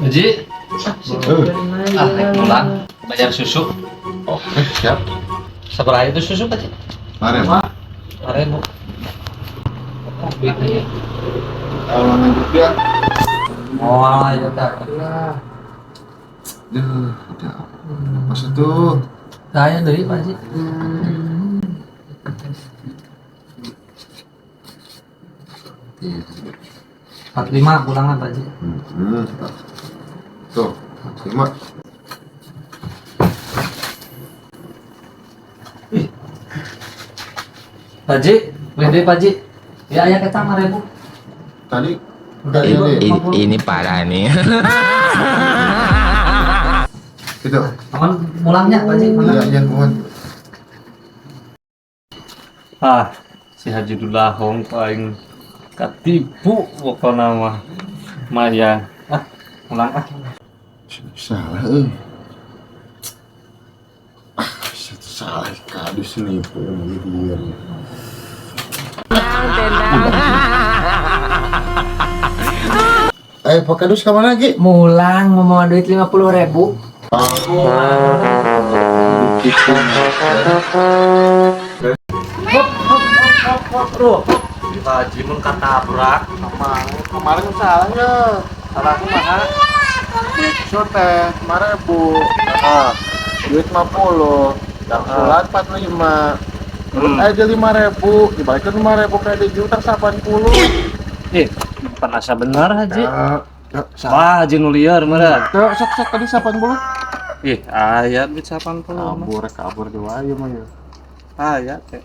Haji. Pulang bayar susu. Oke, siap. Seberapa itu susu, Pak? Mari. Mari, Bu. Duitnya. Kalau rupiah. Oh, ya tak. Duh, udah. Pas itu. Saya dari Pak Haji. 45 pulangan Pak Haji. Tuh, 5. Pak Haji, WD Pak Haji. Ya, ayah kita 5.000. Tadi Udah Ini parah nih. itu. Aman mulangnya Pak Haji. Iya, mohon. Si Haji Dulahong paling katipu pokoknya mah Maya. Pulang Salah, salah kadus nipu dia. Pak Kadus kemana lagi? Mulang mau duit 50.000. Haji mun katabrak. Kemarin salahnya. Salahku mana? Duit teh kemarin Bu. Duit 50. Yang sholat 45. Terus aja 5.000, dibalikin 5.000 kayak di juta 80. penasa benar Haji. Salah. Wah Haji nuliar meureun. Sok tadi 80. Aya duit 80 mah. Kabur di wayu mah ya. Aya teh.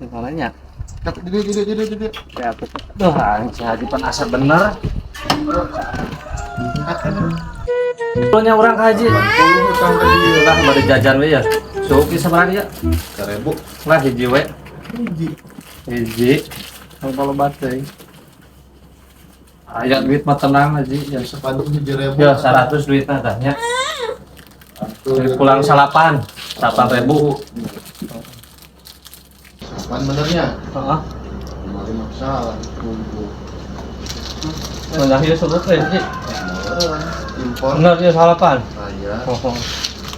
Malahnya. Jadi. Ya betul. Duh, anjing Haji penasa bener. Punya orang ke Haji. Lah bari jajan we ya. Sok bisa berani ya. 1.000. Lah hiji we. Hiji. Kalau baterai. Aya duit mah tenang Haji. Ya Sepanduk 7.000. ya 100 duit adanya. Pulang salapan 8.000. Apaan benernya? Heeh. Kemarin masalah kumpul. Banyak ya sebut Haji. Impor. Bener ya salapan. Iya.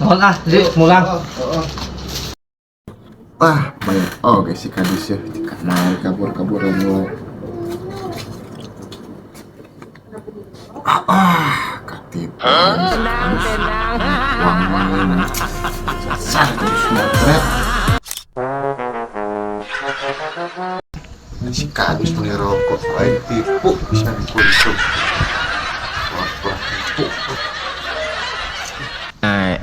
Mohon Haji mulang. Banyak. Guys, si kadis ya. Mau kabur-kaburan mulai. Katip. Uang main. Sasar terus motret. Si kadis beli rokok, lain tipu bisa dikonsum. Wah, tipu. Nah,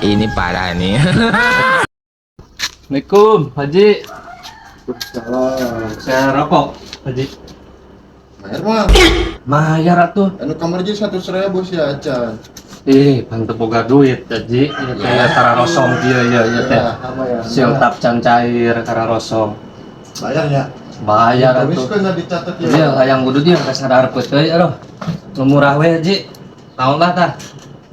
ini parah nih. Assalamualaikum Haji. Salah. Saya rokok Haji. Bayar mah. Bayar atuh. Anu kamar aja 100.000 si Acan. Pantes boga duit Haji. Ieu teh tara rosong ieu teh. Siang tap can cair tara rosong. Bayarnya. Bayar Habis atuh. kan enggak dicatat ya. Iya, hayang kudu dia geus ngadareupeut teh aduh. Nu murah we Haji. Naon lah tah?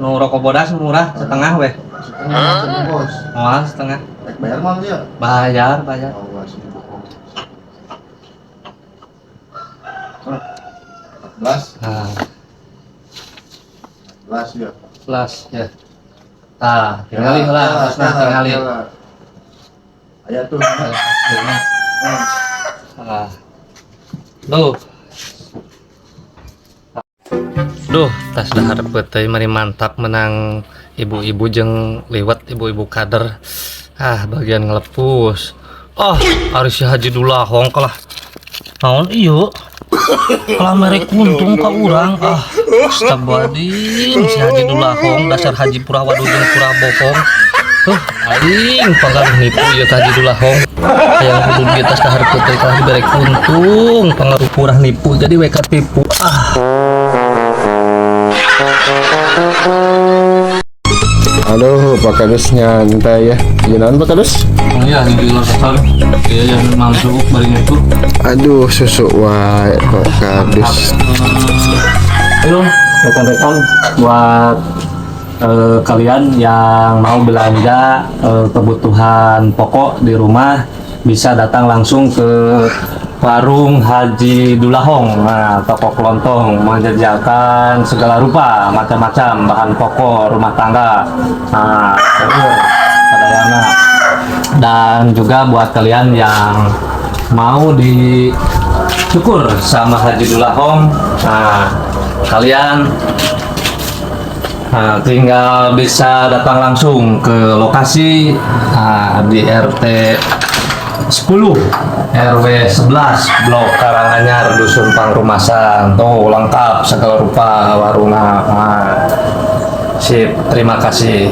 Nu rokok bodas murah setengah we. Setengah macam bos. Moal setengah. Bayar mah dia. Bayar. Awas di bohong. 14 Nah, 14 ya. plus ya. Tah, tingali lah, harusna tingali. Aya tuh. Duh, tas dahar teh mari mantap menang ibu-ibu jeung liwat ibu-ibu kader. Bagian ngelepus. Ari si Haji Dulahong kalah. Naon ieu? Kalah merek untung ka urang. Astagfirullahaladzim, si Haji Dulahong dasar Haji pura waduh jeung pura bohong. Aing pangaruh nipu ieu Haji Dulahong. Hayang kudu di tas dahar teh kalah merek untung, pangaruh purah nipu jadi we katipu. Aduh, Pak Kadus nyantai ya. Gimana Pak Kadus? Iya, di luar sekali. Iya, yang masuk bari itu. Aduh, susu wae Pak Kadus. Halo, rekan-rekan buat kalian yang mau belanja kebutuhan pokok di rumah bisa datang langsung ke Warung Haji Dulahong. Nah, toko kelontong menjajakan segala rupa, macam-macam bahan pokok rumah tangga. Nah, telur, sadayana. Dan juga buat kalian yang mau dicukur sama Haji Dulahong, nah, kalian tinggal bisa datang langsung ke lokasi di RT 10 RW 11 Blok Karanganyar Dusun Pangrumasan. Tuh lengkap segala rupa warungnya. Sip, terima kasih.